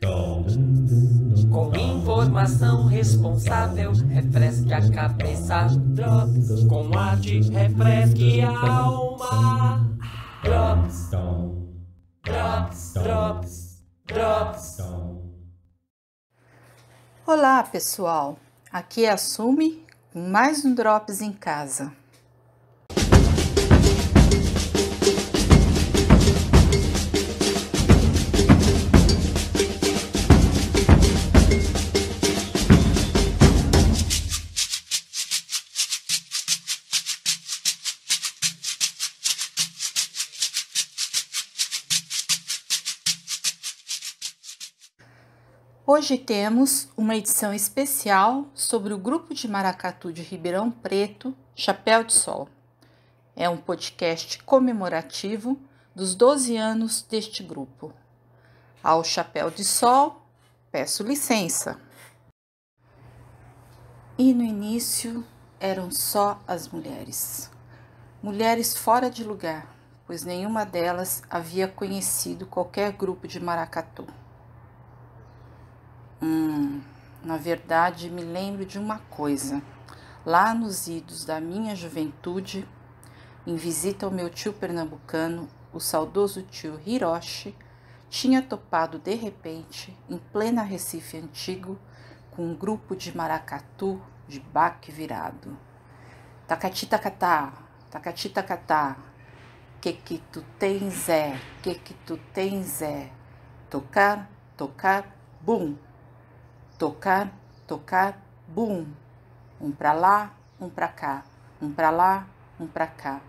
Com informação responsável, refresque a cabeça. Drops, com arte, refresque a alma. Drops, drops, drops, drops. Olá, pessoal. Aqui é a Sumi com mais um Drops em casa. Hoje temos uma edição especial sobre o grupo de maracatu de Ribeirão Preto, Chapéu de Sol. É um podcast comemorativo dos 12 anos deste grupo. Ao Chapéu de Sol, peço licença. E no início eram só as mulheres. Mulheres fora de lugar, pois nenhuma delas havia conhecido qualquer grupo de maracatu. Na verdade, me lembro de uma coisa. Lá nos idos da minha juventude, em visita ao meu tio pernambucano, o saudoso tio Hiroshi, tinha topado de repente, em plena Recife antigo, com um grupo de maracatu de baque virado. Tacati tacatá, tacati tacatá, que tu tens é, que tu tens é, tocar, tocar, bum. Tocar, tocar, bum. Um pra lá, um pra cá. Um pra lá, um pra cá.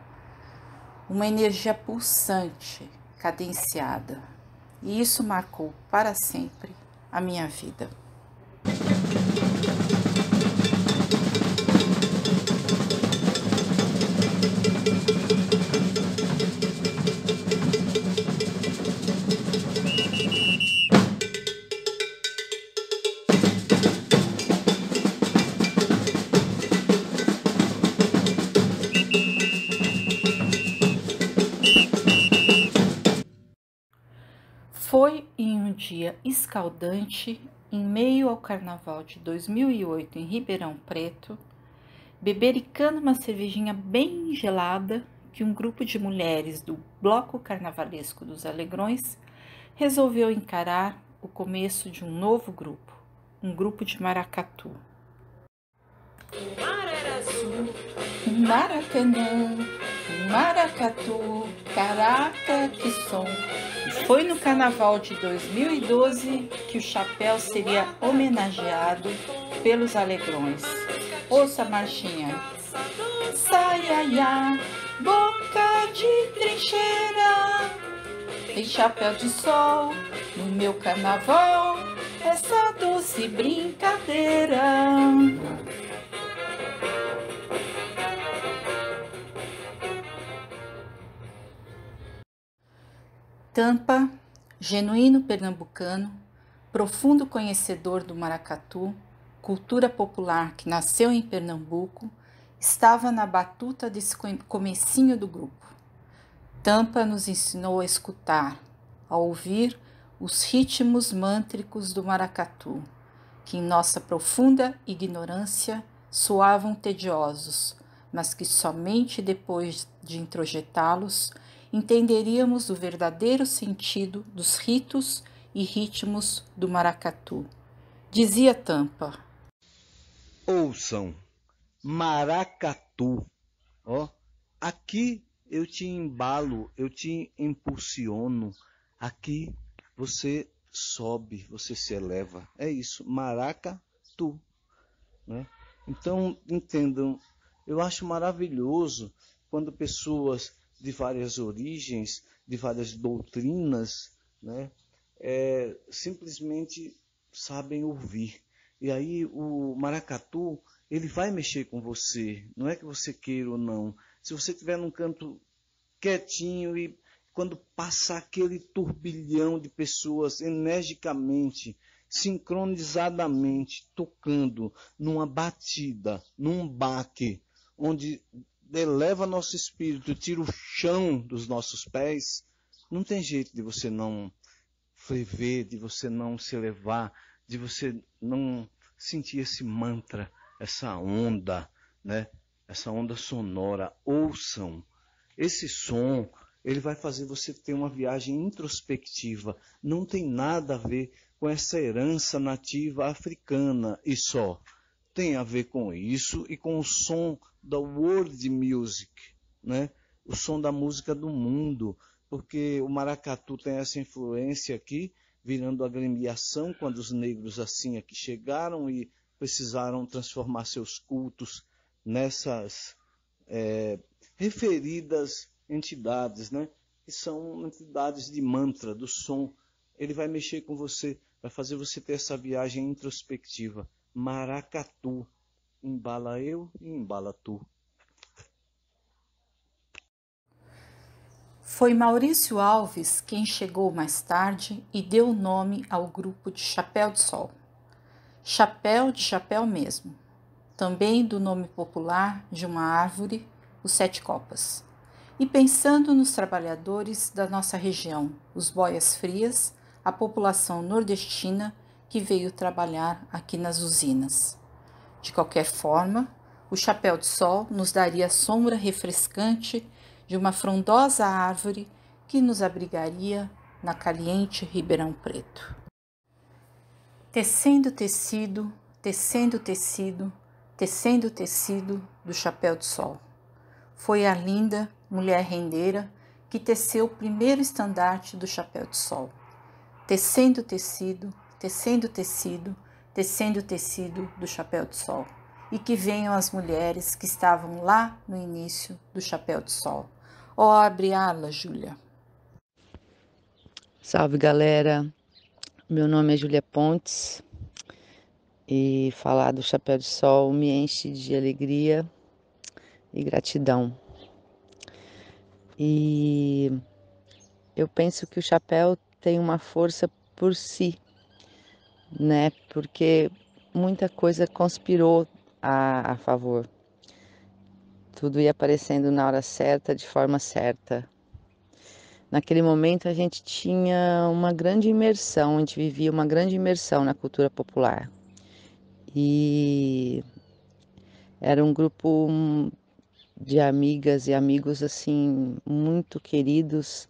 Uma energia pulsante, cadenciada. E isso marcou para sempre a minha vida. Foi em um dia escaldante, em meio ao carnaval de 2008 em Ribeirão Preto, bebericando uma cervejinha bem gelada, que um grupo de mulheres do Bloco Carnavalesco dos Alegrões resolveu encarar o começo de um novo grupo, um grupo de maracatu. O mar era azul, Maracanã, maracatu, caraca, que som! Foi no carnaval de 2012 que o chapéu seria homenageado pelos Alegrões. Ouça a marchinha. Saiaiá, boca de trincheira, tem chapéu de sol no meu carnaval, essa doce brincadeira. Tampa, genuíno pernambucano, profundo conhecedor do maracatu, cultura popular que nasceu em Pernambuco, estava na batuta desse comecinho do grupo. Tampa nos ensinou a escutar, a ouvir os ritmos mântricos do maracatu, que em nossa profunda ignorância soavam tediosos, mas que somente depois de introjetá-los entenderíamos o verdadeiro sentido dos ritos e ritmos do maracatu. Dizia Tampa. Ouçam, maracatu, ó, aqui eu te embalo, eu te impulsiono, aqui você sobe, você se eleva, é isso, maracatu, né? Então, entendam, eu acho maravilhoso quando pessoas de várias origens, de várias doutrinas, né, simplesmente sabem ouvir. E aí o maracatu, ele vai mexer com você, não é que você queira ou não. Se você estiver num canto quietinho e quando passa aquele turbilhão de pessoas energicamente, sincronizadamente, tocando numa batida, num baque, onde eleva nosso espírito, tira o chão dos nossos pés, não tem jeito de você não frever, de você não se elevar, de você não sentir esse mantra, essa onda, né? Essa onda sonora. Ouçam. Esse som, ele vai fazer você ter uma viagem introspectiva. Não tem nada a ver com essa herança nativa africana e só. Tem a ver com isso e com o som da world music, né? O som da música do mundo, porque o maracatu tem essa influência aqui, virando agremiação quando os negros assim aqui chegaram e precisaram transformar seus cultos nessas referidas entidades, né? Que são entidades de mantra, do som. Ele vai mexer com você, vai fazer você ter essa viagem introspectiva. Maracatu, embala eu e embala tu. Foi Maurício Alves quem chegou mais tarde e deu o nome ao grupo de Chapéu de Sol. Chapéu de chapéu mesmo, também do nome popular de uma árvore, os sete copas. E pensando nos trabalhadores da nossa região, os boias frias, a população nordestina que veio trabalhar aqui nas usinas. De qualquer forma, o chapéu de sol nos daria a sombra refrescante de uma frondosa árvore que nos abrigaria na caliente Ribeirão Preto. Tecendo tecido, tecendo tecido, tecendo tecido do chapéu de sol. Foi a linda mulher rendeira que teceu o primeiro estandarte do chapéu de sol. Tecendo tecido, tecendo tecido, tecendo tecido do chapéu de sol. E que venham as mulheres que estavam lá no início do chapéu de sol. Ó, abre ala, Júlia. Salve, galera. Meu nome é Júlia Pontes e falar do Chapéu de Sol me enche de alegria e gratidão. E eu penso que o chapéu tem uma força por si, né? Porque muita coisa conspirou a favor. Tudo ia aparecendo na hora certa, de forma certa. Naquele momento a gente tinha uma grande imersão, a gente vivia uma grande imersão na cultura popular. E era um grupo de amigas e amigos assim muito queridos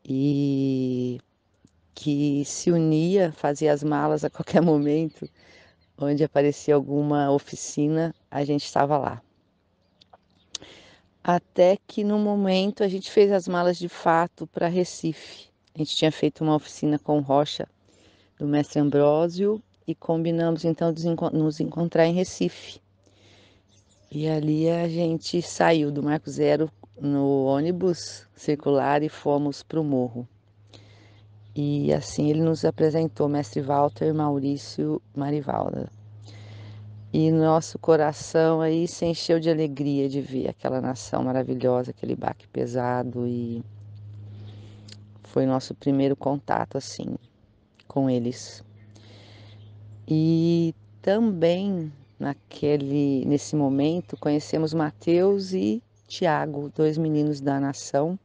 e que se unia, fazia as malas a qualquer momento, onde aparecia alguma oficina, a gente estava lá. Até que no momento a gente fez as malas de fato para Recife. A gente tinha feito uma oficina com Rocha, do mestre Ambrósio, e combinamos então de nos encontrar em Recife. E ali a gente saiu do Marco Zero no ônibus circular e fomos para o morro. E assim ele nos apresentou, mestre Walter, Maurício, Marivalda. E nosso coração aí se encheu de alegria de ver aquela nação maravilhosa, aquele baque pesado, e foi nosso primeiro contato assim com eles. E também nesse momento conhecemos Mateus e Tiago, dois meninos da nação,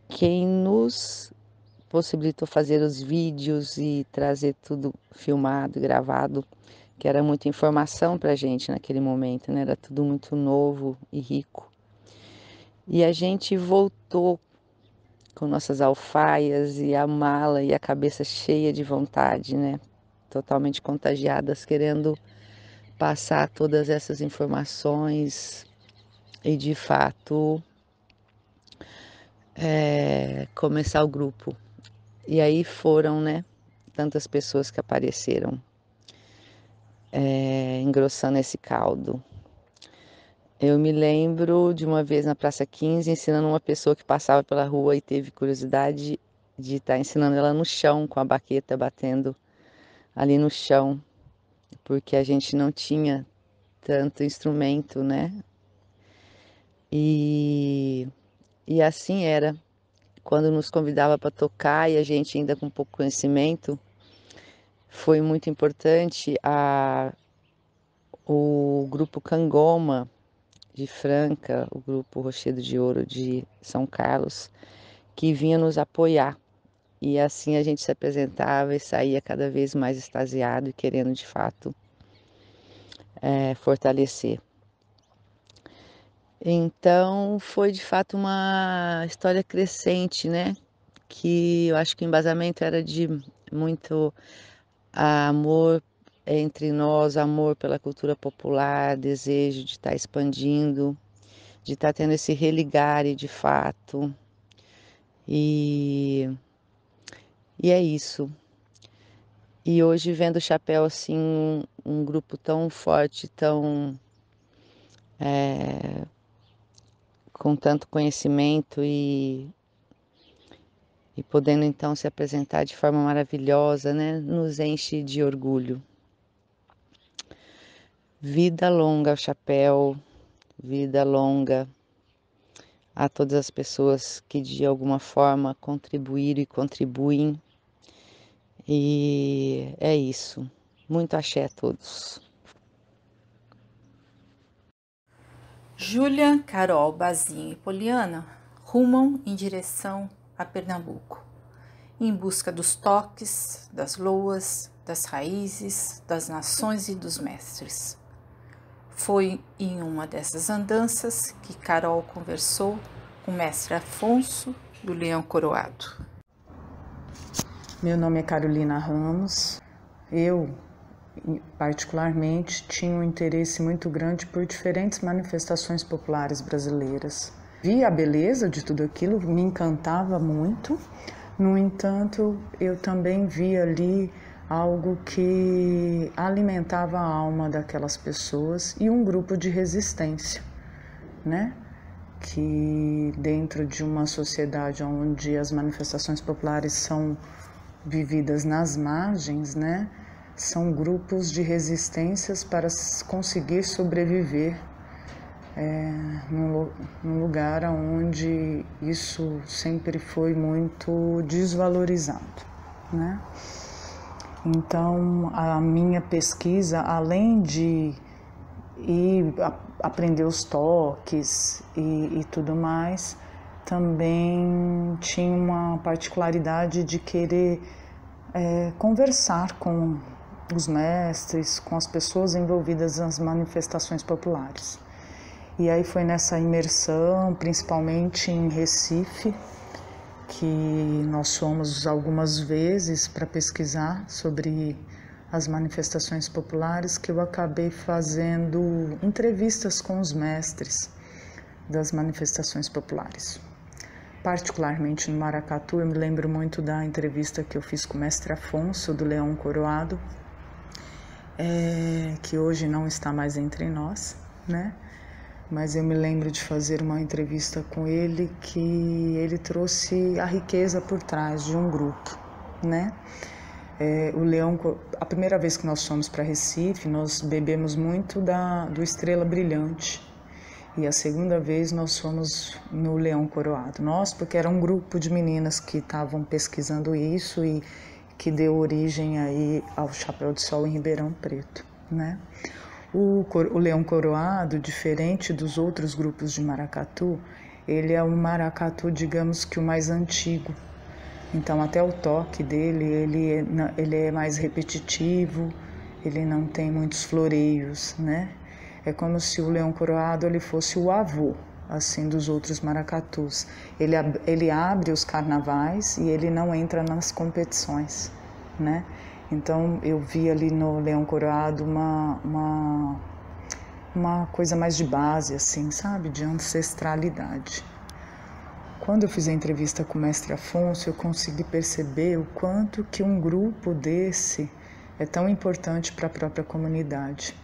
quem nos possibilitou fazer os vídeos e trazer tudo filmado e gravado, que era muita informação para a gente naquele momento, né? Era tudo muito novo e rico. E a gente voltou com nossas alfaias e a mala e a cabeça cheia de vontade, né? Totalmente contagiadas, querendo passar todas essas informações e, de fato, começar o grupo. E aí foram, né? Tantas pessoas que apareceram. Engrossando esse caldo. Eu me lembro de uma vez na Praça 15 ensinando uma pessoa que passava pela rua e teve curiosidade de estar ensinando ela no chão, com a baqueta batendo ali no chão, porque a gente não tinha tanto instrumento, né? E assim era. Quando nos convidava para tocar e a gente ainda com pouco conhecimento, foi muito importante o grupo Cangoma de Franca, o grupo Rochedo de Ouro de São Carlos, que vinha nos apoiar e assim a gente se apresentava e saía cada vez mais extasiado e querendo de fato fortalecer. Então foi de fato uma história crescente, né? Que eu acho que o embasamento era de muito amor entre nós, amor pela cultura popular, desejo de estar expandindo, de estar tendo esse religare de fato. E é isso. E hoje vendo o Chapéu assim, um grupo tão forte, tão com tanto conhecimento e podendo então se apresentar de forma maravilhosa, né, nos enche de orgulho. Vida longa ao Chapéu, vida longa a todas as pessoas que de alguma forma contribuíram e contribuem. E é isso. Muito axé a todos. Júlia, Carol, Bazinha e Poliana rumam em direção a Pernambuco, em busca dos toques, das loas, das raízes, das nações e dos mestres. Foi em uma dessas andanças que Carol conversou com o mestre Afonso do Leão Coroado. Meu nome é Carolina Ramos. Eu, particularmente, tinha um interesse muito grande por diferentes manifestações populares brasileiras. Via a beleza de tudo aquilo, me encantava muito. No entanto, eu também via ali algo que alimentava a alma daquelas pessoas e um grupo de resistência, né? Que dentro de uma sociedade onde as manifestações populares são vividas nas margens, né? São grupos de resistências para conseguir sobreviver num lugar onde isso sempre foi muito desvalorizado, né? Então, a minha pesquisa, além de ir aprender os toques e tudo mais, também tinha uma particularidade de querer conversar com os mestres, com as pessoas envolvidas nas manifestações populares. E aí foi nessa imersão, principalmente em Recife, que nós fomos algumas vezes para pesquisar sobre as manifestações populares, que eu acabei fazendo entrevistas com os mestres das manifestações populares. Particularmente no Maracatu, eu me lembro muito da entrevista que eu fiz com o mestre Afonso do Leão Coroado, que hoje não está mais entre nós, né? Mas eu me lembro de fazer uma entrevista com ele que ele trouxe a riqueza por trás de um grupo, né? O Leão, a primeira vez que nós fomos para Recife, nós bebemos muito do Estrela Brilhante. E a segunda vez nós fomos no Leão Coroado. Nós, porque era um grupo de meninas que estavam pesquisando isso e que deu origem aí ao Chapéu de Sol em Ribeirão Preto, né? O Leão Coroado, diferente dos outros grupos de maracatu, ele é um maracatu, digamos que o mais antigo. Então, até o toque dele, ele é mais repetitivo, ele não tem muitos floreios, né? É como se o Leão Coroado ele fosse o avô, assim, dos outros maracatus. Ele abre os carnavais e ele não entra nas competições, né? Então, eu vi ali no Leão Coroado uma coisa mais de base, assim, sabe? De ancestralidade. Quando eu fiz a entrevista com o mestre Afonso, eu consegui perceber o quanto que um grupo desse é tão importante para a própria comunidade.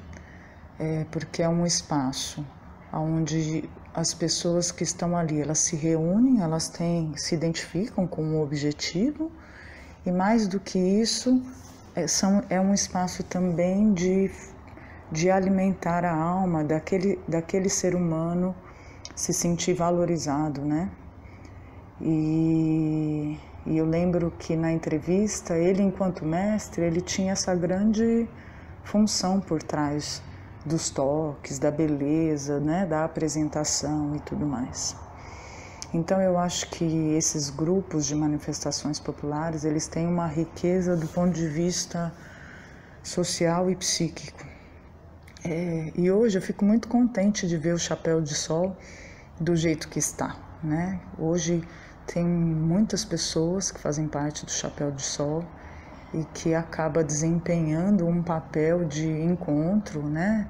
Porque é um espaço onde as pessoas que estão ali, elas se reúnem, elas se identificam com um objetivo e mais do que isso, é um espaço também de alimentar a alma daquele ser humano se sentir valorizado, né? E eu lembro que na entrevista, ele enquanto mestre, ele tinha essa grande função por trás dos toques, da beleza, né, da apresentação e tudo mais. Então eu acho que esses grupos de manifestações populares, eles têm uma riqueza do ponto de vista social e psíquico. E hoje eu fico muito contente de ver o Chapéu de Sol do jeito que está, né? Hoje tem muitas pessoas que fazem parte do Chapéu de Sol e que acaba desempenhando um papel de encontro, né?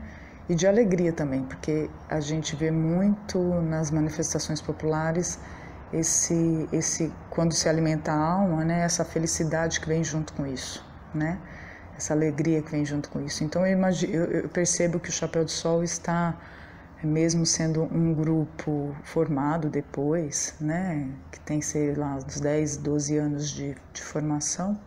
E de alegria também, porque a gente vê muito nas manifestações populares esse quando se alimenta a alma, né? Essa felicidade que vem junto com isso, né? Essa alegria que vem junto com isso. Então eu percebo que o Chapéu de Sol está, mesmo sendo um grupo formado depois, né? Que tem, sei lá, uns 10, 12 anos de formação,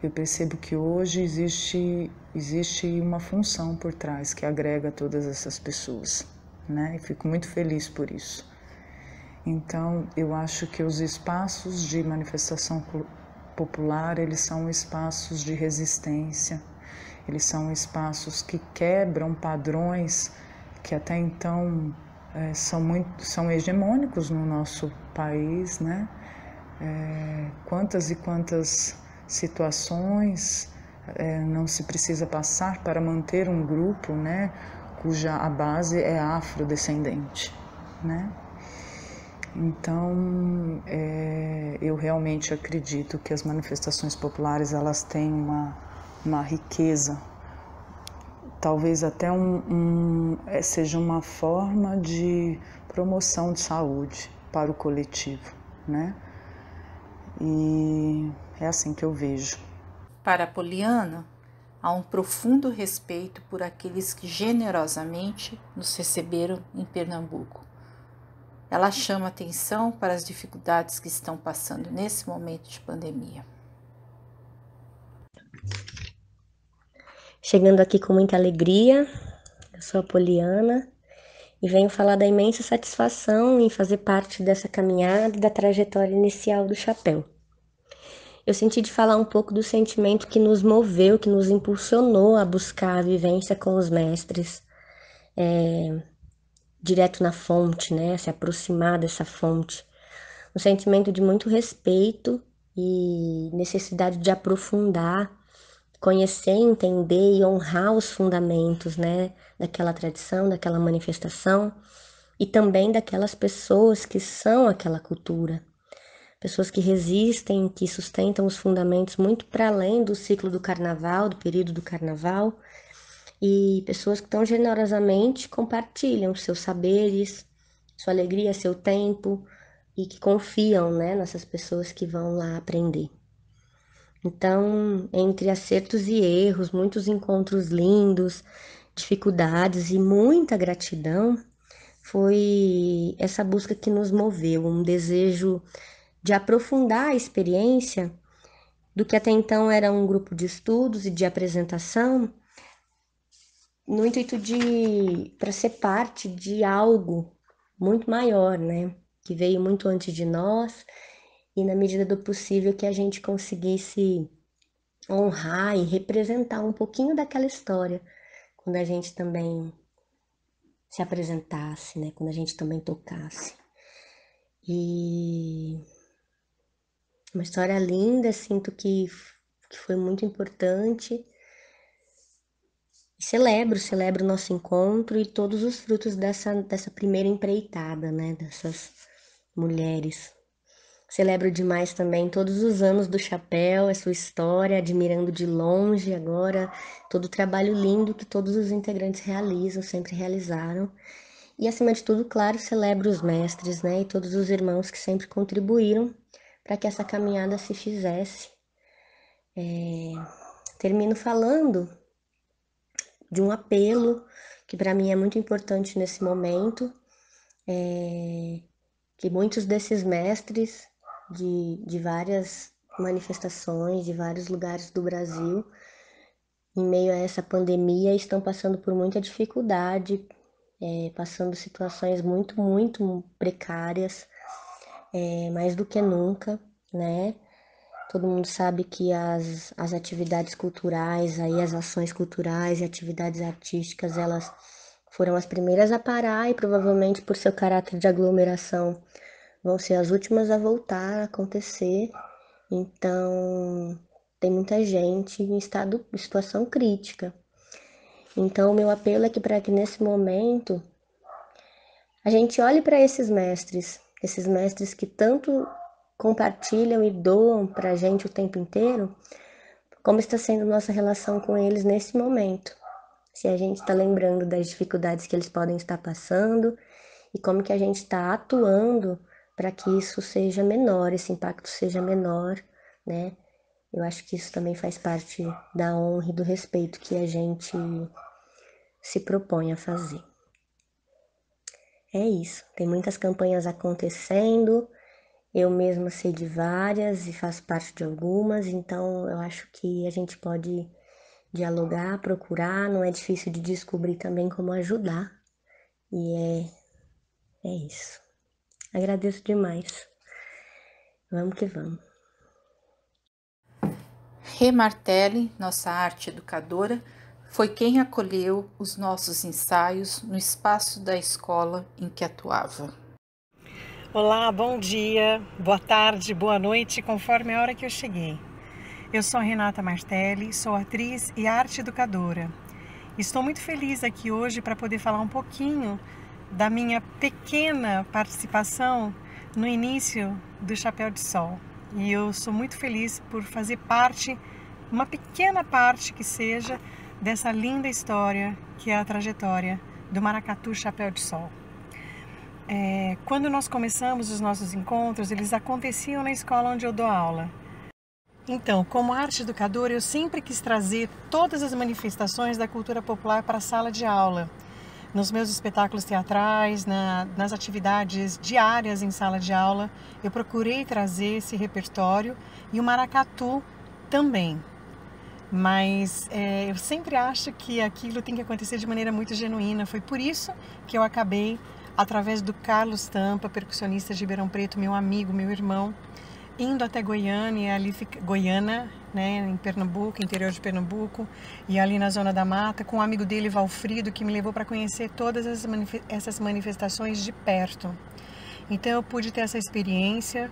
eu percebo que hoje existe uma função por trás que agrega todas essas pessoas, né? E fico muito feliz por isso. Então, eu acho que os espaços de manifestação popular, eles são espaços de resistência, eles são espaços que quebram padrões que até então são hegemônicos no nosso país, né? Quantas e quantas situações não se precisa passar para manter um grupo, né, cuja a base é afrodescendente, né? Então, eu realmente acredito que as manifestações populares, elas têm uma riqueza, talvez até seja uma forma de promoção de saúde para o coletivo, né? E é assim que eu vejo. Para Poliana, há um profundo respeito por aqueles que generosamente nos receberam em Pernambuco. Ela chama atenção para as dificuldades que estão passando nesse momento de pandemia. Chegando aqui com muita alegria, eu sou a Poliana e venho falar da imensa satisfação em fazer parte dessa caminhada e da trajetória inicial do Chapéu. Eu senti de falar um pouco do sentimento que nos moveu, que nos impulsionou a buscar a vivência com os mestres, direto na fonte, né? Se aproximar dessa fonte. Um sentimento de muito respeito e necessidade de aprofundar, conhecer, entender e honrar os fundamentos, né? Daquela tradição, daquela manifestação e também daquelas pessoas que são aquela cultura. Pessoas que resistem, que sustentam os fundamentos muito para além do ciclo do carnaval, do período do carnaval, e pessoas que tão generosamente compartilham seus saberes, sua alegria, seu tempo, e que confiam, né, nessas pessoas que vão lá aprender. Então, entre acertos e erros, muitos encontros lindos, dificuldades e muita gratidão, foi essa busca que nos moveu, um desejo de aprofundar a experiência do que até então era um grupo de estudos e de apresentação, no intuito para ser parte de algo muito maior, né? Que veio muito antes de nós e na medida do possível que a gente conseguisse honrar e representar um pouquinho daquela história quando a gente também se apresentasse, né? Quando a gente também tocasse. E uma história linda, sinto que foi muito importante. Celebro o nosso encontro e todos os frutos dessa primeira empreitada, né? Dessas mulheres. Celebro demais também todos os anos do Chapéu, a sua história, admirando de longe agora todo o trabalho lindo que todos os integrantes realizam, sempre realizaram. E, acima de tudo, claro, celebro os mestres, né? E todos os irmãos que sempre contribuíram para que essa caminhada se fizesse. Termino falando de um apelo que para mim é muito importante nesse momento, que muitos desses mestres de várias manifestações, de vários lugares do Brasil, em meio a essa pandemia, estão passando por muita dificuldade, passando situações muito, muito precárias, mais do que nunca, né? Todo mundo sabe que as atividades culturais, aí as ações culturais e atividades artísticas, elas foram as primeiras a parar e provavelmente por seu caráter de aglomeração vão ser as últimas a voltar a acontecer. Então, tem muita gente em situação crítica. Então, o meu apelo é que para que nesse momento a gente olhe para esses mestres que tanto compartilham e doam para a gente o tempo inteiro, como está sendo nossa relação com eles nesse momento. Se a gente está lembrando das dificuldades que eles podem estar passando e como que a gente está atuando para que isso seja menor, esse impacto seja menor, né? Eu acho que isso também faz parte da honra e do respeito que a gente se propõe a fazer. É isso, tem muitas campanhas acontecendo, eu mesma sei de várias e faço parte de algumas, então eu acho que a gente pode dialogar, procurar, não é difícil de descobrir também como ajudar. E é isso. Agradeço demais. Vamos que vamos. Rê Martelli, nossa arte educadora, foi quem acolheu os nossos ensaios no espaço da escola em que atuava. Olá, bom dia, boa tarde, boa noite, conforme a hora que eu cheguei. Eu sou a Renata Martelli, sou atriz e arte educadora. Estou muito feliz aqui hoje para poder falar um pouquinho da minha pequena participação no início do Chapéu de Sol. E eu sou muito feliz por fazer parte, uma pequena parte que seja, dessa linda história que é a trajetória do Maracatu Chapéu de Sol. Quando nós começamos os nossos encontros, eles aconteciam na escola onde eu dou aula. Então, como arte educadora, eu sempre quis trazer todas as manifestações da cultura popular para a sala de aula. Nos meus espetáculos teatrais, nas atividades diárias em sala de aula, eu procurei trazer esse repertório e o maracatu também. Mas eu sempre acho que aquilo tem que acontecer de maneira muito genuína. Foi por isso que eu acabei, através do Carlos Tampa, percussionista de Ribeirão Preto, meu amigo, meu irmão, indo até Goiânia, Goiânia, né, em Pernambuco, interior de Pernambuco, e ali na Zona da Mata, com um amigo dele, Valfrido, que me levou para conhecer todas essas manifestações de perto. Então eu pude ter essa experiência,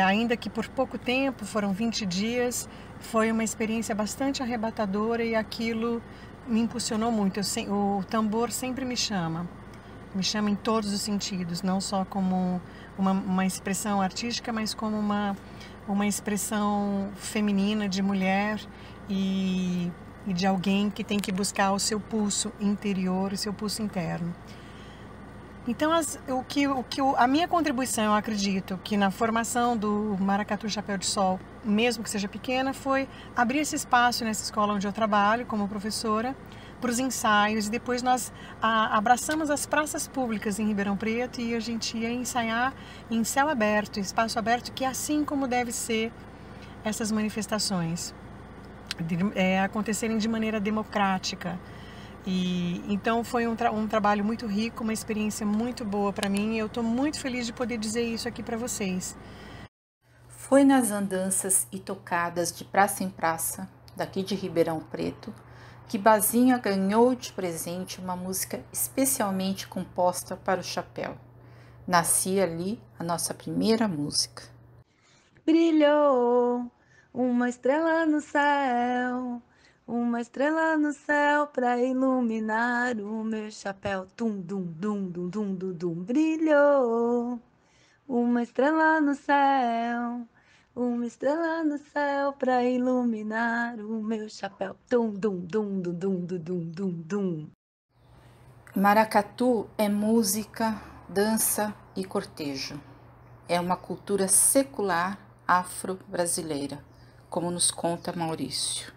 ainda que por pouco tempo, foram 20 dias, foi uma experiência bastante arrebatadora e aquilo me impulsionou muito. O tambor sempre me chama em todos os sentidos, não só como uma expressão artística, mas como uma expressão feminina de mulher e de alguém que tem que buscar o seu pulso interior, o seu pulso interno. Então, a minha contribuição, eu acredito, que na formação do Maracatu Chapéu de Sol, mesmo que seja pequena, foi abrir esse espaço nessa escola onde eu trabalho como professora, para os ensaios, e depois nós abraçamos as praças públicas em Ribeirão Preto e a gente ia ensaiar em céu aberto, espaço aberto, que é assim como deve ser essas manifestações, acontecerem de maneira democrática. E então foi um trabalho muito rico, uma experiência muito boa para mim, e eu estou muito feliz de poder dizer isso aqui para vocês. Foi nas andanças e tocadas de praça em praça, daqui de Ribeirão Preto, que Bazinha ganhou de presente uma música especialmente composta para o chapéu. Nascia ali a nossa primeira música. Brilhou uma estrela no céu, uma estrela no céu para iluminar o meu chapéu. Tum, dum, dum, dum, dum, dum, dum. Brilhou uma estrela no céu, uma estrela no céu para iluminar o meu chapéu. Tum, dum, dum, dum, dum, dum, dum, dum, dum. Maracatu é música, dança e cortejo. É uma cultura secular afro-brasileira, como nos conta Maurício.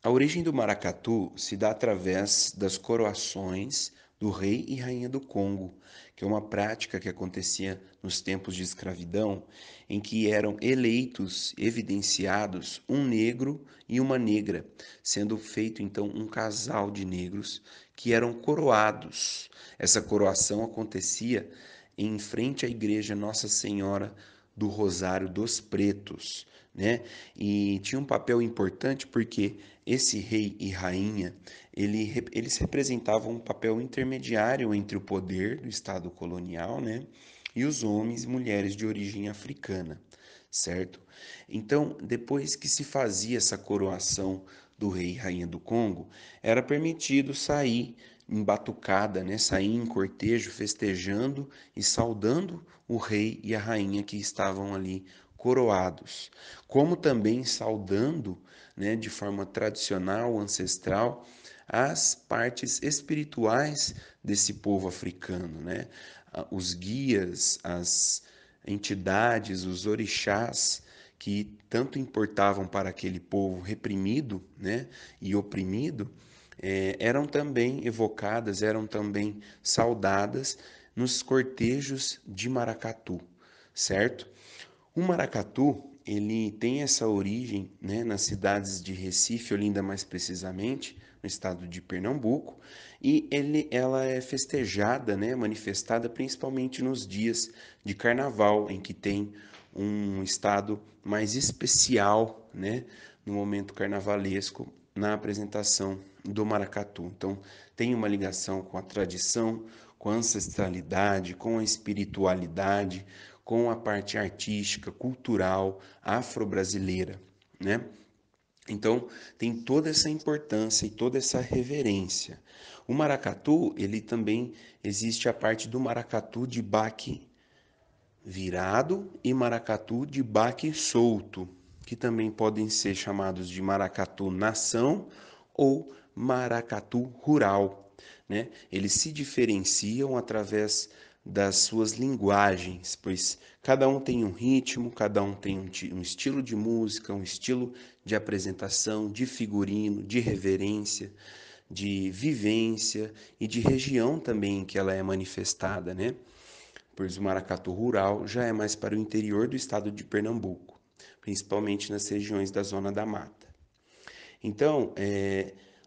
A origem do maracatu se dá através das coroações do rei e rainha do Congo, que é uma prática que acontecia nos tempos de escravidão, em que eram eleitos, evidenciados, um negro e uma negra, sendo feito então um casal de negros que eram coroados. Essa coroação acontecia em frente à igreja Nossa Senhora do Rosário dos Pretos, né? E tinha um papel importante porque esse rei e rainha, eles representavam um papel intermediário entre o poder do Estado colonial, né? E os homens e mulheres de origem africana, certo? Então, depois que se fazia essa coroação do rei e rainha do Congo, era permitido sair em batucada, né? Sair em cortejo, festejando e saudando o rei e a rainha que estavam ali coroados, como também saudando, né, de forma tradicional, ancestral, as partes espirituais desse povo africano, né? Os guias, as entidades, os orixás que tanto importavam para aquele povo reprimido, né, e oprimido, eram também evocadas, eram também saudadas nos cortejos de maracatu, certo? O maracatu, ele tem essa origem, né, nas cidades de Recife, Olinda mais precisamente, no estado de Pernambuco, e ela é festejada, né, manifestada principalmente nos dias de carnaval, em que tem um estado mais especial, né, no momento carnavalesco, na apresentação do maracatu. Então, tem uma ligação com a tradição, com a ancestralidade, com a espiritualidade, com a parte artística, cultural, afro-brasileira, né? Então, tem toda essa importância e toda essa reverência. O maracatu, ele também existe a parte do maracatu de baque virado e maracatu de baque solto, que também podem ser chamados de maracatu nação ou maracatu rural, né? Eles se diferenciam através das suas linguagens, pois cada um tem um ritmo, cada um tem um estilo de música, um estilo de apresentação, de figurino, de reverência, de vivência e de região também em que ela é manifestada, né? Pois o maracatu rural já é mais para o interior do estado de Pernambuco, principalmente nas regiões da Zona da Mata. Então,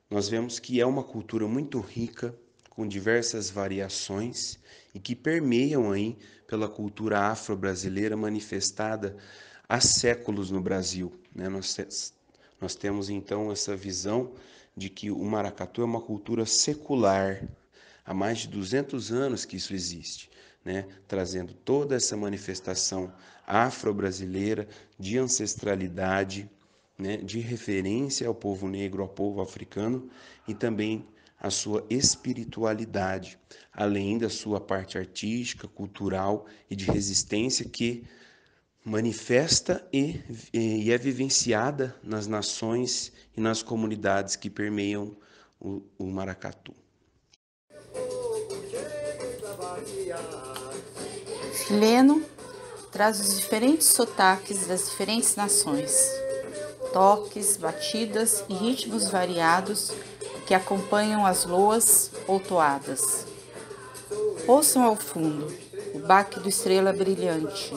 nós vemos que é uma cultura muito rica, com diversas variações e que permeiam aí pela cultura afro-brasileira manifestada há séculos no Brasil, né? Nós temos então essa visão de que o maracatu é uma cultura secular, há mais de 200 anos que isso existe, né? Trazendo toda essa manifestação afro-brasileira de ancestralidade, né? De referência ao povo negro, ao povo africano e também a sua espiritualidade, além da sua parte artística, cultural e de resistência que manifesta e é vivenciada nas nações e nas comunidades que permeiam o maracatu. Fileno traz os diferentes sotaques das diferentes nações, toques, batidas e ritmos variados que acompanham as loas ou toadas. Ouçam ao fundo o baque do Estrela Brilhante.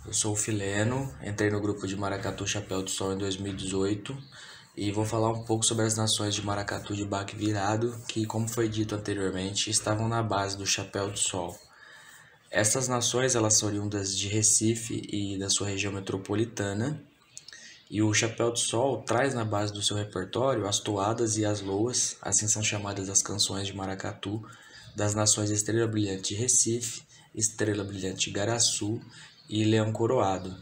Eu sou o Fileno, entrei no grupo de Maracatu Chapéu do Sol em 2018 e vou falar um pouco sobre as nações de maracatu de baque virado que, como foi dito anteriormente, estavam na base do Chapéu do Sol. Essas nações, elas são oriundas de Recife e da sua região metropolitana, e o Chapéu do Sol traz na base do seu repertório as toadas e as loas, assim são chamadas as canções de maracatu, das nações Estrela Brilhante de Recife, Estrela Brilhante de Garaçu e Leão Coroado.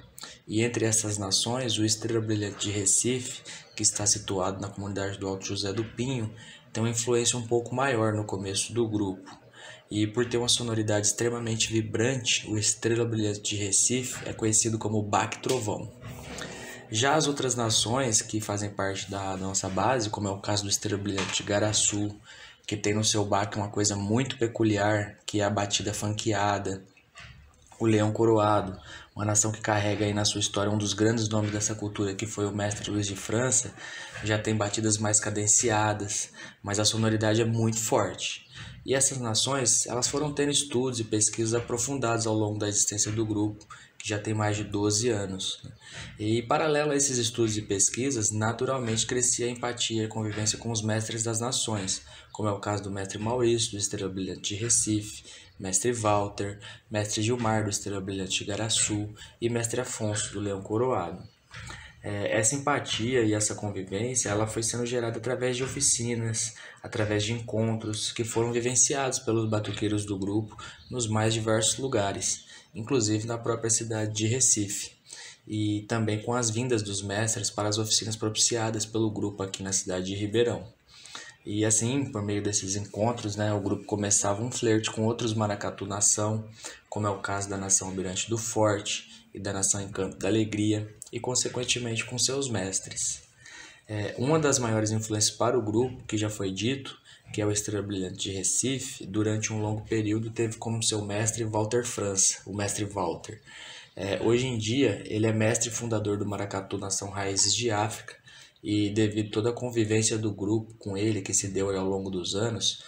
E entre essas nações, o Estrela Brilhante de Recife, que está situado na comunidade do Alto José do Pinho, tem uma influência um pouco maior no começo do grupo. E por ter uma sonoridade extremamente vibrante, o Estrela Brilhante de Recife é conhecido como Baque Trovão. Já as outras nações que fazem parte da nossa base, como é o caso do Estrela Brilhante de Garaçu, que tem no seu baque uma coisa muito peculiar, que é a batida funkeada, o Leão Coroado, uma nação que carrega aí na sua história um dos grandes nomes dessa cultura, que foi o mestre Luiz de França, já tem batidas mais cadenciadas, mas a sonoridade é muito forte. E essas nações, elas foram tendo estudos e pesquisas aprofundados ao longo da existência do grupo, que já tem mais de 12 anos. E paralelo a esses estudos e pesquisas, naturalmente crescia a empatia e convivência com os mestres das nações, como é o caso do mestre Maurício, do Estrela Brilhante de Recife, mestre Walter, mestre Gilmar do Estrela Brilhante de Igaraçu e mestre Afonso do Leão Coroado. Essa empatia e essa convivência, ela foi sendo gerada através de oficinas, através de encontros que foram vivenciados pelos batuqueiros do grupo nos mais diversos lugares, inclusive na própria cidade de Recife, e também com as vindas dos mestres para as oficinas propiciadas pelo grupo aqui na cidade de Ribeirão. E assim, por meio desses encontros, o grupo começava um flerte com outros maracatu nação, como é o caso da nação Almirante do Forte e da nação Encanto da Alegria, e consequentemente com seus mestres. Uma das maiores influências para o grupo, que já foi dito, que é o Estrela Brilhante de Recife, durante um longo período teve como seu mestre Walter França, o mestre Walter. Hoje em dia, ele é mestre fundador do Maracatu Nação Raízes de África, e devido a toda a convivência do grupo com ele, que se deu ao longo dos anos,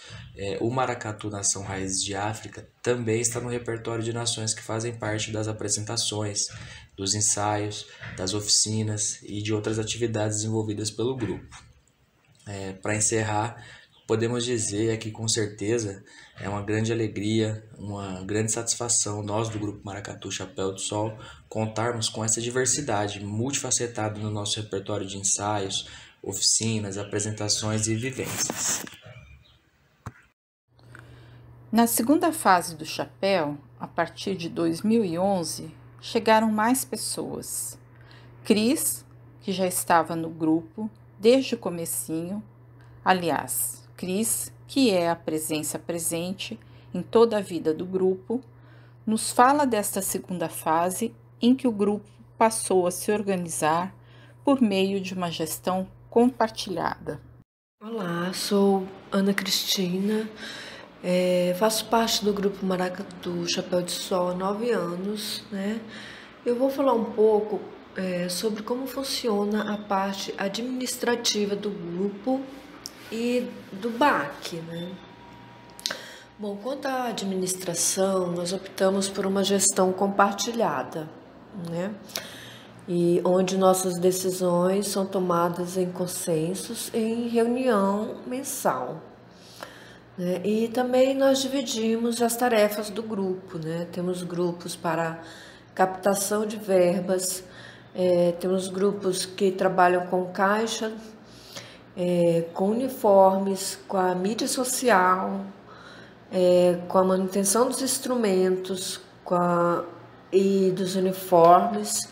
o Maracatu Nação Raízes de África também está no repertório de nações que fazem parte das apresentações, dos ensaios, das oficinas e de outras atividades desenvolvidas pelo grupo. Para encerrar, podemos dizer que com certeza é uma grande alegria, uma grande satisfação nós do Grupo Maracatu Chapéu do Sol contarmos com essa diversidade multifacetada no nosso repertório de ensaios, oficinas, apresentações e vivências. Na segunda fase do chapéu, a partir de 2011, chegaram mais pessoas. Cris, que já estava no grupo desde o comecinho, aliás, Cris, que é a presença presente em toda a vida do grupo, nos fala desta segunda fase em que o grupo passou a se organizar por meio de uma gestão compartilhada. Olá, sou Ana Cristina, faço parte do grupo Maracatu Chapéu de Sol há 9 anos, Eu vou falar um pouco sobre como funciona a parte administrativa do grupo e do BAC, Bom, quanto à administração, nós optamos por uma gestão compartilhada, E onde nossas decisões são tomadas em consensos em reunião mensal. E também nós dividimos as tarefas do grupo, Temos grupos para captação de verbas, temos grupos que trabalham com caixa, com uniformes, com a mídia social, com a manutenção dos instrumentos e dos uniformes,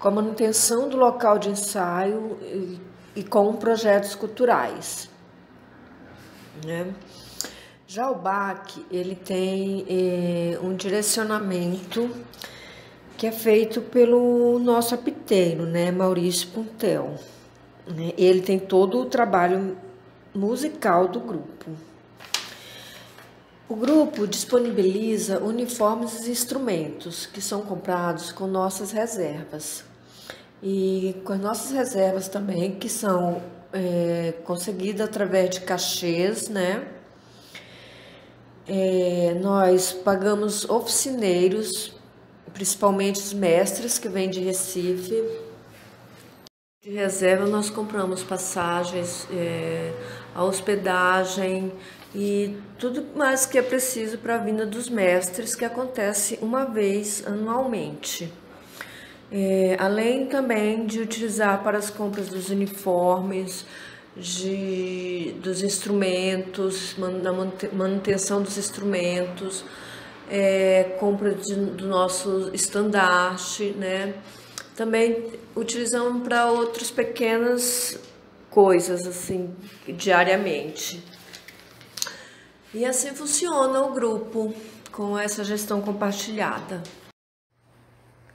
com a manutenção do local de ensaio e com projetos culturais. Já o BAC, ele tem um direcionamento que é feito pelo nosso apiteiro, Maurício Puntel. Ele tem todo o trabalho musical do grupo. O grupo disponibiliza uniformes e instrumentos que são comprados com nossas reservas. E com as nossas reservas também, que são conseguidas através de cachês, Nós pagamos oficineiros, principalmente os mestres que vêm de Recife. De reserva nós compramos passagens, a hospedagem e tudo mais que é preciso para a vinda dos mestres, que acontece uma vez anualmente. Além também de utilizar para as compras dos uniformes, dos instrumentos, da manutenção dos instrumentos, compra do nosso estandarte, Também utilizamos para outras pequenas coisas, assim, diariamente. E assim funciona o grupo, com essa gestão compartilhada.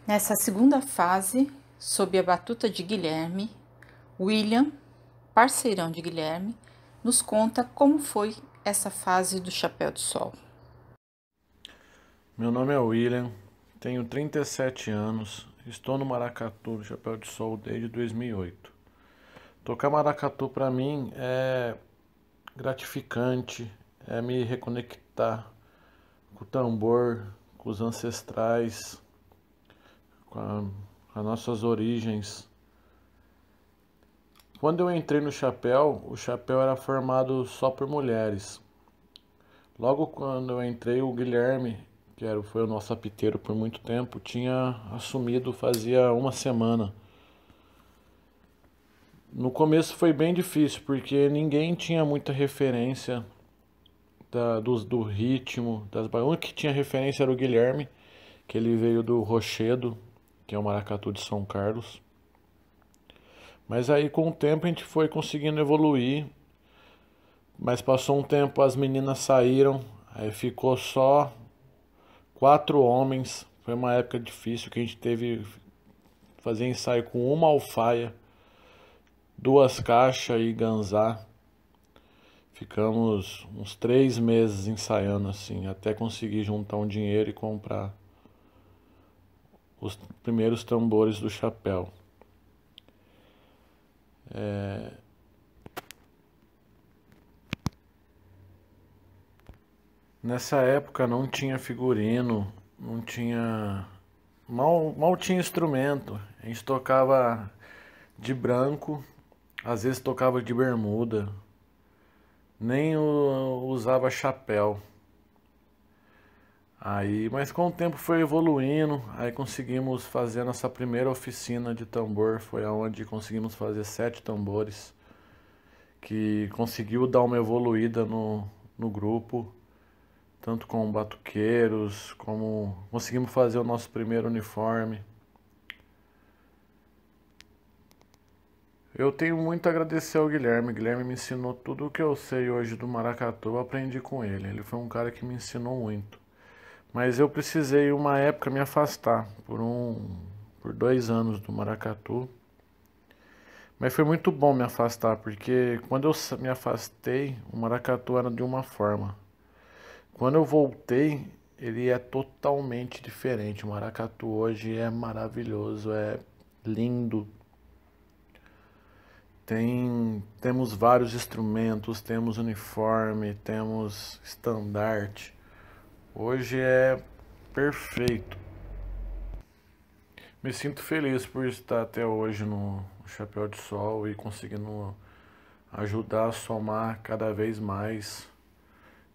Nessa segunda fase, sob a batuta de Guilherme, William, parceirão de Guilherme, nos conta como foi essa fase do Chapéu de Sol. Meu nome é William, tenho 37 anos, estou no Maracatu do Chapéu de Sol desde 2008. Tocar maracatu para mim é gratificante, é me reconectar com o tambor, com os ancestrais, com as nossas origens. Quando eu entrei no chapéu, o chapéu era formado só por mulheres. Logo quando eu entrei, o Guilherme, foi o nosso apiteiro por muito tempo, tinha assumido fazia uma semana. No começo foi bem difícil, porque ninguém tinha muita referência do ritmo, O único que tinha referência era o Guilherme, que ele veio do Rochedo, que é o maracatu de São Carlos. Mas aí com o tempo a gente foi conseguindo evoluir, mas passou um tempo, as meninas saíram, aí ficou só 4 homens. Foi uma época difícil que a gente teve que fazer ensaio com uma alfaia, 2 caixas e ganzá. Ficamos uns 3 meses ensaiando assim, até conseguir juntar um dinheiro e comprar os primeiros tambores do chapéu. Nessa época não tinha figurino, não tinha... Mal tinha instrumento. A gente tocava de branco, às vezes tocava de bermuda, nem usava chapéu. Mas com o tempo foi evoluindo, aí conseguimos fazer a nossa primeira oficina de tambor, foi aonde conseguimos fazer 7 tambores, que conseguiu dar uma evoluída no grupo, tanto com batuqueiros, como conseguimos fazer o nosso primeiro uniforme. Eu tenho muito a agradecer ao Guilherme. O Guilherme me ensinou tudo o que eu sei hoje do maracatu, eu aprendi com ele. Ele foi um cara que me ensinou muito. Mas eu precisei, uma época, me afastar por 2 anos do maracatu. Mas foi muito bom me afastar, porque quando eu me afastei, o maracatu era de uma forma. Quando eu voltei, ele é totalmente diferente. O maracatu hoje é maravilhoso, é lindo. Temos vários instrumentos, temos uniforme, temos estandarte. Hoje é perfeito. Me sinto feliz por estar até hoje no Chapéu de Sol e conseguindo ajudar a somar cada vez mais,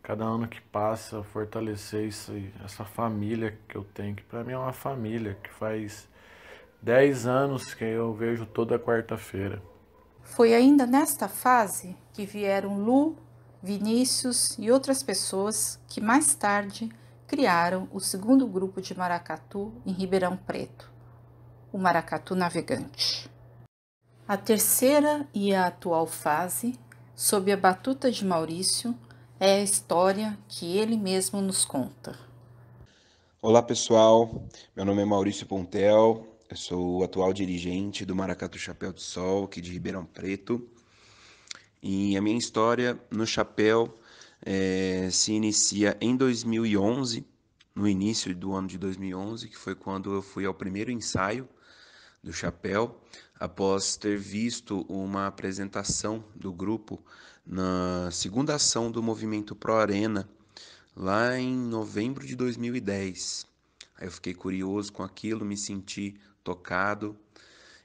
cada ano que passa, fortalecer essa família que eu tenho, que para mim é uma família, que faz 10 anos que eu vejo toda quarta-feira. Foi ainda nesta fase que vieram Lu, Vinícius e outras pessoas que mais tarde criaram o segundo grupo de maracatu em Ribeirão Preto, o Maracatu Navegante. A terceira e a atual fase, sob a batuta de Maurício, é a história que ele mesmo nos conta. Olá pessoal, meu nome é Maurício Pontel, eu sou o atual dirigente do Maracatu Chapéu de Sol, aqui de Ribeirão Preto. E a minha história no chapéu se inicia em 2011, no início do ano de 2011, que foi quando eu fui ao primeiro ensaio do chapéu, após ter visto uma apresentação do grupo na segunda ação do Movimento Pro Arena, lá em novembro de 2010. Aí eu fiquei curioso com aquilo, me senti tocado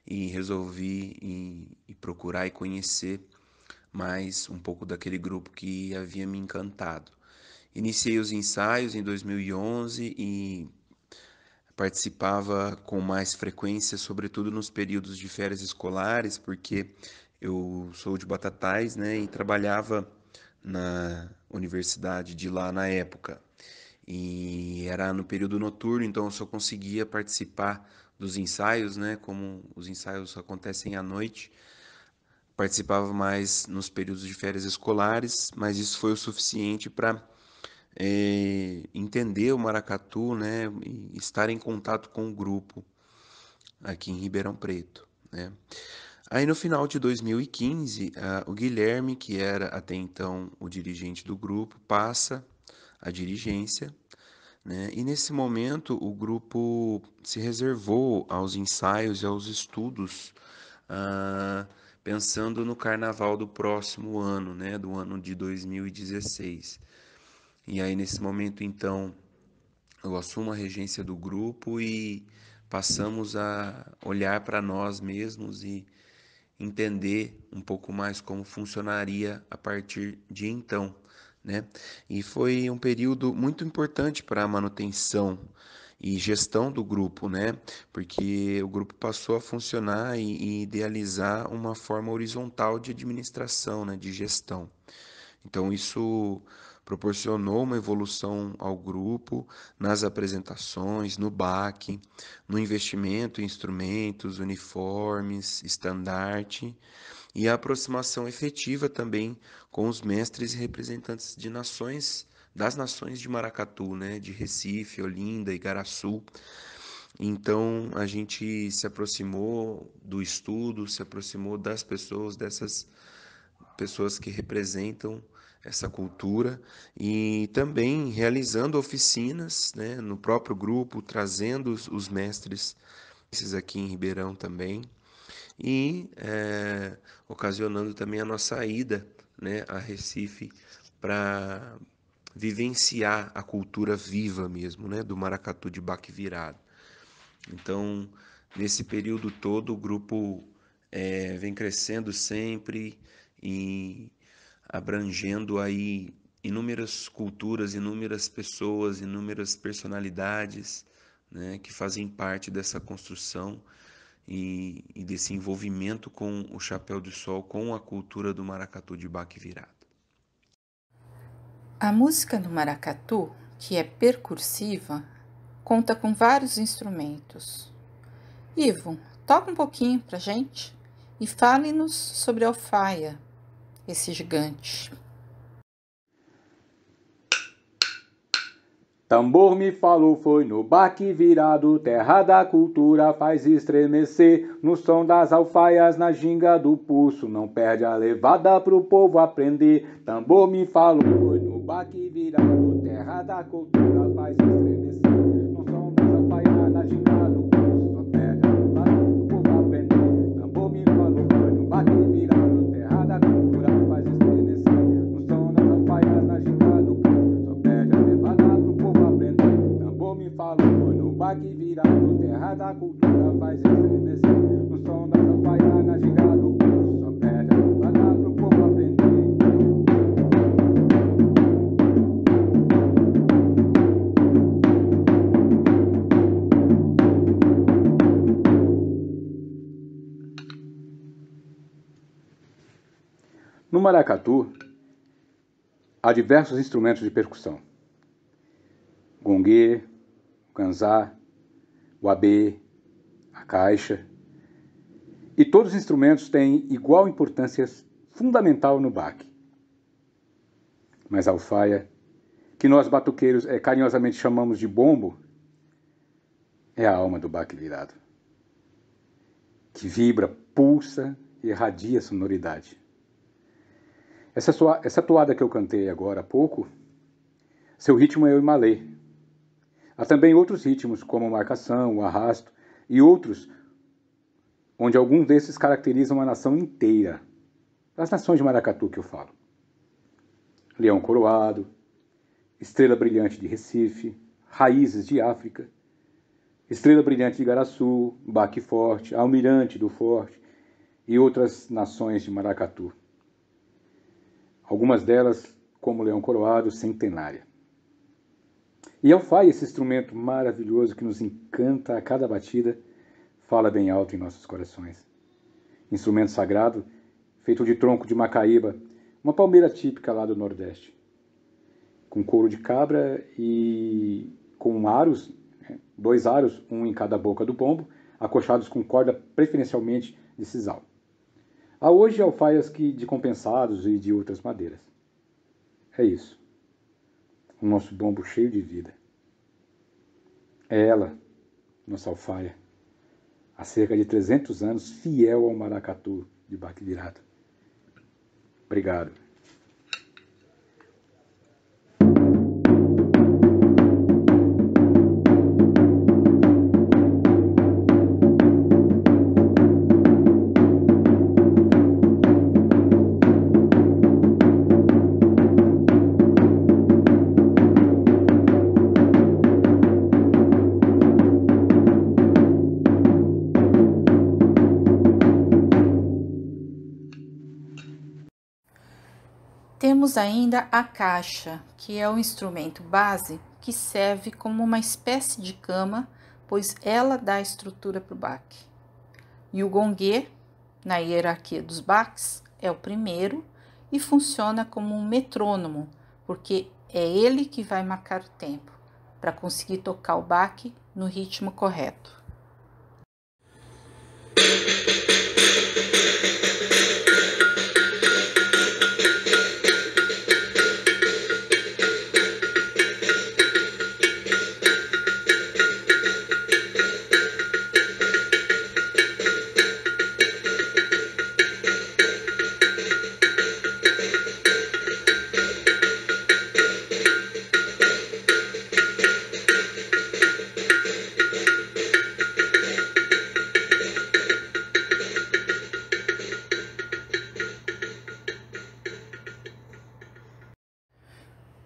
e resolvi ir procurar e conhecer mais um pouco daquele grupo que havia me encantado. Iniciei os ensaios em 2011 e participava com mais frequência, sobretudo nos períodos de férias escolares, porque eu sou de Batatais, né, e trabalhava na universidade de lá na época. E era no período noturno, então eu só conseguia participar dos ensaios, né, como os ensaios acontecem à noite. Participava mais nos períodos de férias escolares, mas isso foi o suficiente para entender o maracatu, né, e estar em contato com o grupo aqui em Ribeirão Preto, né. Aí no final de 2015, o Guilherme, que era até então o dirigente do grupo, passa a dirigência, né, e nesse momento o grupo se reservou aos ensaios e aos estudos, pensando no carnaval do próximo ano, né, do ano de 2016. E aí nesse momento então eu assumo a regência do grupo e passamos a olhar para nós mesmos e entender um pouco mais como funcionaria a partir de então, né? E foi um período muito importante para a manutenção e gestão do grupo, né? Porque o grupo passou a funcionar e idealizar uma forma horizontal de administração, né? De gestão. Então isso proporcionou uma evolução ao grupo nas apresentações, no BAC, no investimento em instrumentos, uniformes, estandarte e a aproximação efetiva também com os mestres e representantes de nações, das nações de Maracatu, né, de Recife, Olinda, Igaraçu. Então a gente se aproximou do estudo, se aproximou das pessoas, dessas pessoas que representam essa cultura e também realizando oficinas, né, no próprio grupo, trazendo os mestres, esses aqui em Ribeirão também, e ocasionando também a nossa ida, né, a Recife para vivenciar a cultura viva mesmo, né, do maracatu de baque virado. Então, nesse período todo, o grupo vem crescendo sempre e abrangendo aí inúmeras culturas, inúmeras pessoas, inúmeras personalidades, né, que fazem parte dessa construção e desse envolvimento com o Chapéu de Sol, com a cultura do maracatu de baque virado. A música do maracatu, que é percursiva, conta com vários instrumentos. Ivo, toca um pouquinho pra gente e fale-nos sobre a alfaia, esse gigante. Tambor me falou, foi no baque virado, terra da cultura faz estremecer, no som das alfaias, na ginga do pulso, não perde a levada pro povo aprender. Tambor me falou, foi no baque virado, terra da cultura faz estremecer, no som das alfaias, na ginga do pulso, não perde a levada pro povo aprender. Tambor me falou, foi no baque virado, terra da cultura faz estremecer, no som das alfaias, na ginga do pulso, não perde a levada pro povo aprender. Tambor me falou, foi no baque virado, terra da cultura faz estremecer, no som das alfaias, na ginga do pulso, só perde a levada pro povo aprender. No maracatu, há diversos instrumentos de percussão. Gongue, ganzá, o abê, a caixa. E todos os instrumentos têm igual importância fundamental no baque. Mas a alfaia, que nós batuqueiros carinhosamente chamamos de bombo, é a alma do baque virado, que vibra, pulsa e irradia sonoridade. Essa toada que eu cantei agora há pouco, seu ritmo é o imalê. Há também outros ritmos, como marcação, o arrasto, e outros, onde alguns desses caracterizam a nação inteira. Das nações de maracatu que eu falo. Leão Coroado, Estrela Brilhante de Recife, Raízes de África, Estrela Brilhante de Igaraçu, Baque Forte, Almirante do Forte e outras nações de maracatu. Algumas delas, como Leão Coroado, centenária. E a alfaia, esse instrumento maravilhoso que nos encanta a cada batida, fala bem alto em nossos corações. Instrumento sagrado, feito de tronco de macaíba, uma palmeira típica lá do Nordeste, com couro de cabra e com aros, 2 aros, um em cada boca do bombo, acolchados com corda preferencialmente de sisal. Há hoje alfaias de compensados e de outras madeiras. É isso. O nosso bombo cheio de vida. É ela, nossa alfaia, há cerca de 300 anos, fiel ao maracatu de baque virado. Obrigado. Temos ainda a caixa, que é o instrumento base que serve como uma espécie de cama, pois ela dá estrutura para o baque. E o gongue, na hierarquia dos baques, é o primeiro e funciona como um metrônomo, porque é ele que vai marcar o tempo, para conseguir tocar o baque no ritmo correto.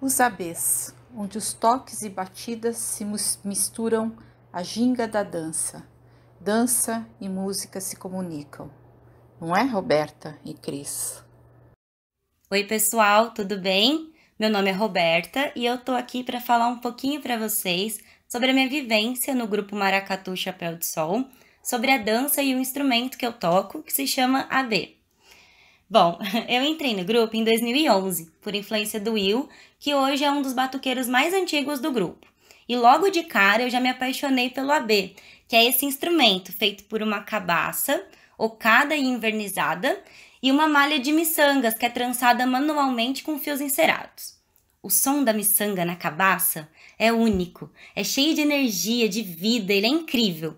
Os ABs, onde os toques e batidas se misturam à ginga da dança. Dança e música se comunicam. Não é, Roberta e Cris? Oi, pessoal, tudo bem? Meu nome é Roberta e eu tô aqui para falar um pouquinho para vocês sobre a minha vivência no grupo Maracatu Chapéu de Sol, sobre a dança e o instrumento que eu toco, que se chama AB. Bom, eu entrei no grupo em 2011, por influência do Will, que hoje é um dos batuqueiros mais antigos do grupo. E logo de cara eu já me apaixonei pelo AB, que é esse instrumento feito por uma cabaça, ocada e invernizada, e uma malha de miçangas que é trançada manualmente com fios encerados. O som da miçanga na cabaça é único, é cheio de energia, de vida, ele é incrível.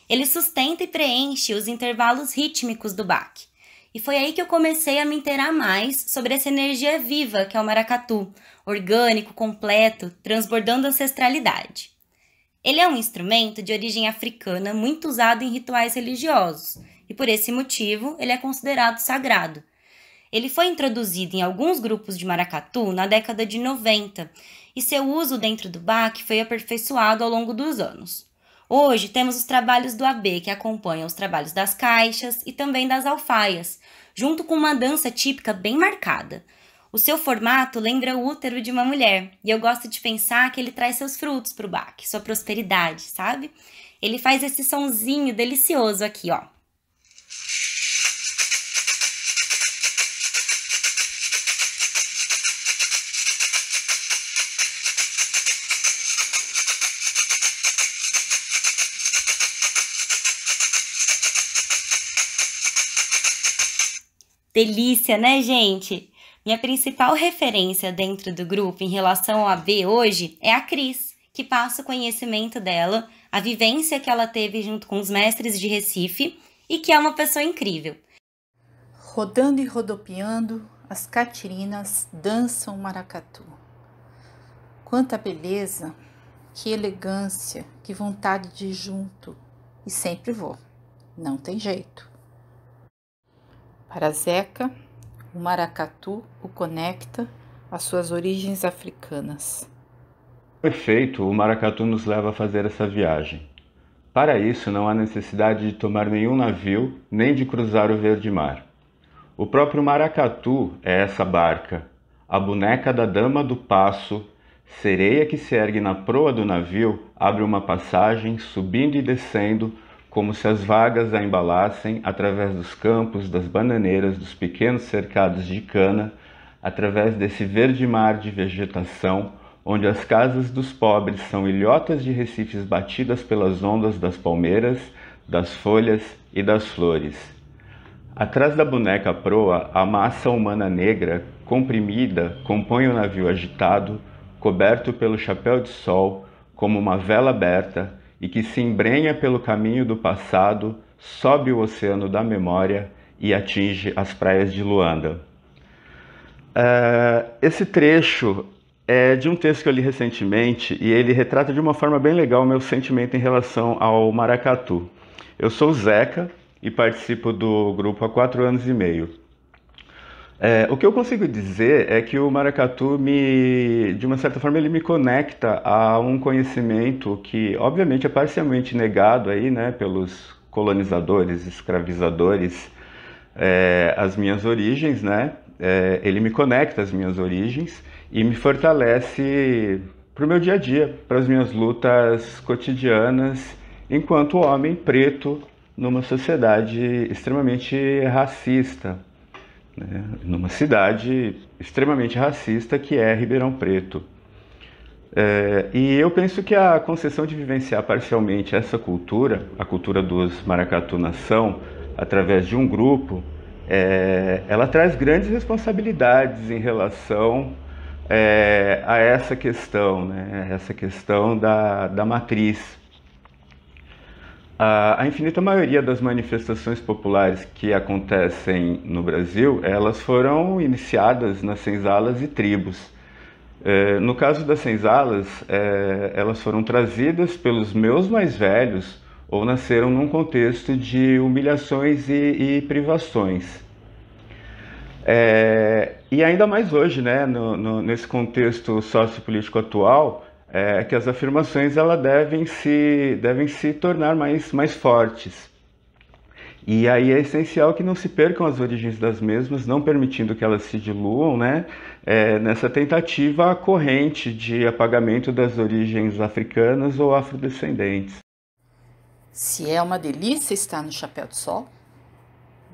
Ele sustenta e preenche os intervalos rítmicos do baque. E foi aí que eu comecei a me inteirar mais sobre essa energia viva que é o maracatu, orgânico, completo, transbordando ancestralidade. Ele é um instrumento de origem africana muito usado em rituais religiosos, e por esse motivo ele é considerado sagrado. Ele foi introduzido em alguns grupos de maracatu na década de 90, e seu uso dentro do baque foi aperfeiçoado ao longo dos anos. Hoje temos os trabalhos do AB, que acompanham os trabalhos das caixas e também das alfaias, junto com uma dança típica bem marcada. O seu formato lembra o útero de uma mulher, e eu gosto de pensar que ele traz seus frutos para o baque, sua prosperidade, sabe? Ele faz esse sonzinho delicioso aqui, ó. Delícia, né, gente? Minha principal referência dentro do grupo em relação ao AB hoje é a Cris, que passa o conhecimento dela, a vivência que ela teve junto com os mestres de Recife e que é uma pessoa incrível. Rodando e rodopiando, as catirinas dançam maracatu. Quanta beleza, que elegância, que vontade de ir junto. E sempre vou, não tem jeito. Para Zeca, o maracatu o conecta às suas origens africanas. Perfeito, o maracatu nos leva a fazer essa viagem. Para isso, não há necessidade de tomar nenhum navio, nem de cruzar o verde mar. O próprio maracatu é essa barca, a boneca da dama do passo, sereia que se ergue na proa do navio, abre uma passagem, subindo e descendo, como se as vagas a embalassem através dos campos, das bananeiras, dos pequenos cercados de cana, através desse verde mar de vegetação, onde as casas dos pobres são ilhotas de recifes batidas pelas ondas das palmeiras, das folhas e das flores. Atrás da boneca proa, a massa humana negra, comprimida, compõe o navio agitado, coberto pelo chapéu de sol, como uma vela aberta, e que se embrenha pelo caminho do passado, sobe o oceano da memória e atinge as praias de Luanda. Esse trecho é de um texto que eu li recentemente e ele retrata de uma forma bem legal o meu sentimento em relação ao maracatu. Eu sou o Zeca e participo do grupo há 4 anos e meio. O que eu consigo dizer é que o maracatu, de uma certa forma, ele me conecta a um conhecimento que, obviamente, é parcialmente negado aí, né, pelos colonizadores, escravizadores, as minhas origens, né, ele me conecta às minhas origens e me fortalece para o meu dia a dia, para as minhas lutas cotidianas enquanto homem preto numa sociedade extremamente racista, né? Numa cidade extremamente racista que é Ribeirão Preto. E eu penso que a concessão de vivenciar parcialmente essa cultura, a cultura dos Maracatu Nação, através de um grupo, ela traz grandes responsabilidades em relação a essa questão, né? Essa questão da matriz. A infinita maioria das manifestações populares que acontecem no Brasil, elas foram iniciadas nas senzalas e tribos. No caso das senzalas, elas foram trazidas pelos meus mais velhos ou nasceram num contexto de humilhações e privações. E ainda mais hoje, né, nesse contexto sociopolítico atual, que as afirmações elas devem se tornar mais fortes. E aí é essencial que não se percam as origens das mesmas, não permitindo que elas se diluam, né, nessa tentativa corrente de apagamento das origens africanas ou afrodescendentes. Se é uma delícia estar no Chapéu de Sol,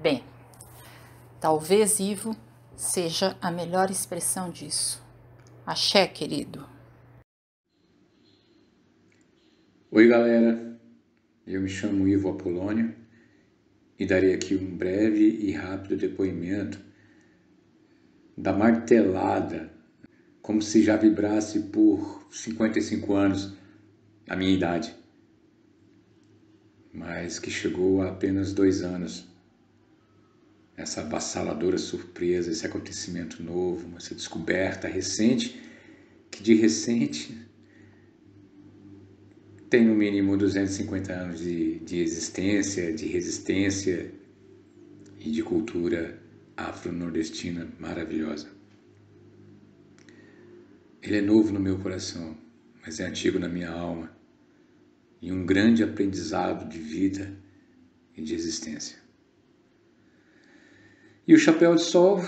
bem, talvez Ivo seja a melhor expressão disso. Axé, querido. Oi, galera. Eu me chamo Ivo Apolônio e darei aqui um breve e rápido depoimento da martelada, como se já vibrasse por 55 anos a minha idade, mas que chegou a apenas 2 anos. Essa avassaladora surpresa, esse acontecimento novo, essa descoberta recente, que de recente tem no mínimo 250 anos de existência, de resistência e de cultura afro-nordestina maravilhosa. Ele é novo no meu coração, mas é antigo na minha alma e um grande aprendizado de vida e de existência. E o Chapéu de Sol,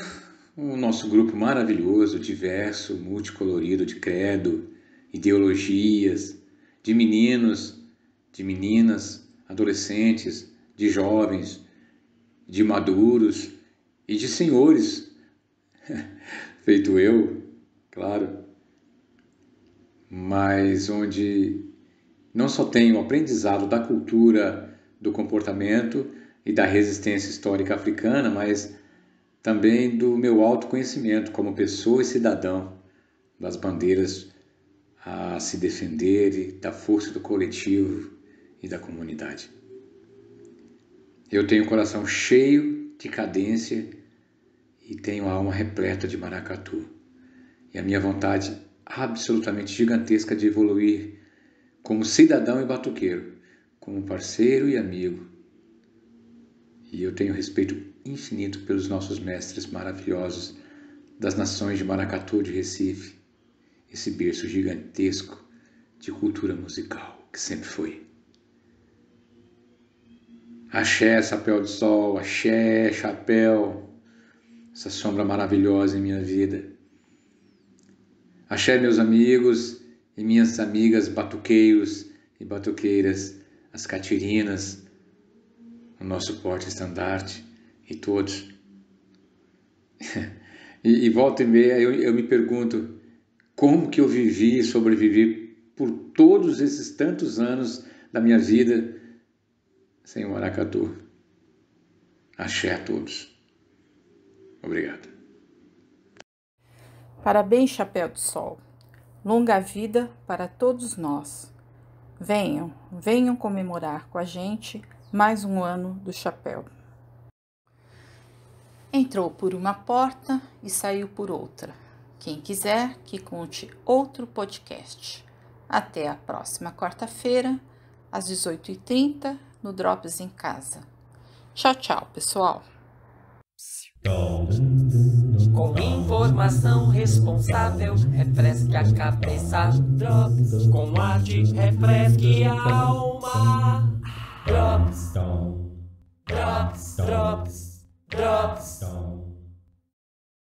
o nosso grupo maravilhoso, diverso, multicolorido de credo, ideologias, de meninos, de meninas, adolescentes, de jovens, de maduros e de senhores, feito eu, claro, mas onde não só tem o aprendizado da cultura, do comportamento e da resistência histórica africana, mas também do meu autoconhecimento como pessoa e cidadão, das bandeiras a se defender, da força do coletivo e da comunidade. Eu tenho o coração cheio de cadência e tenho a alma repleta de maracatu. E a minha vontade absolutamente gigantesca de evoluir como cidadão e batuqueiro, como parceiro e amigo. E eu tenho respeito infinito pelos nossos mestres maravilhosos das nações de Maracatu de Recife, esse berço gigantesco de cultura musical que sempre foi. Axé, Chapéu de Sol, axé, chapéu, essa sombra maravilhosa em minha vida. Axé, meus amigos e minhas amigas batuqueiros e batuqueiras, as catirinas, o nosso porte-estandarte e todos. E volta e meia eu me pergunto como que eu vivi e sobrevivi por todos esses tantos anos da minha vida sem o maracatu. Axé a todos. Obrigado. Parabéns, Chapéu de Sol. Longa vida para todos nós. Venham comemorar com a gente mais um ano do chapéu. Entrou por uma porta e saiu por outra. Quem quiser que conte outro podcast. Até a próxima quarta-feira, às 18h30, no Drops em Casa. Tchau, tchau, pessoal. Com informação responsável, refresque a cabeça. Drops com arte, refresque a alma.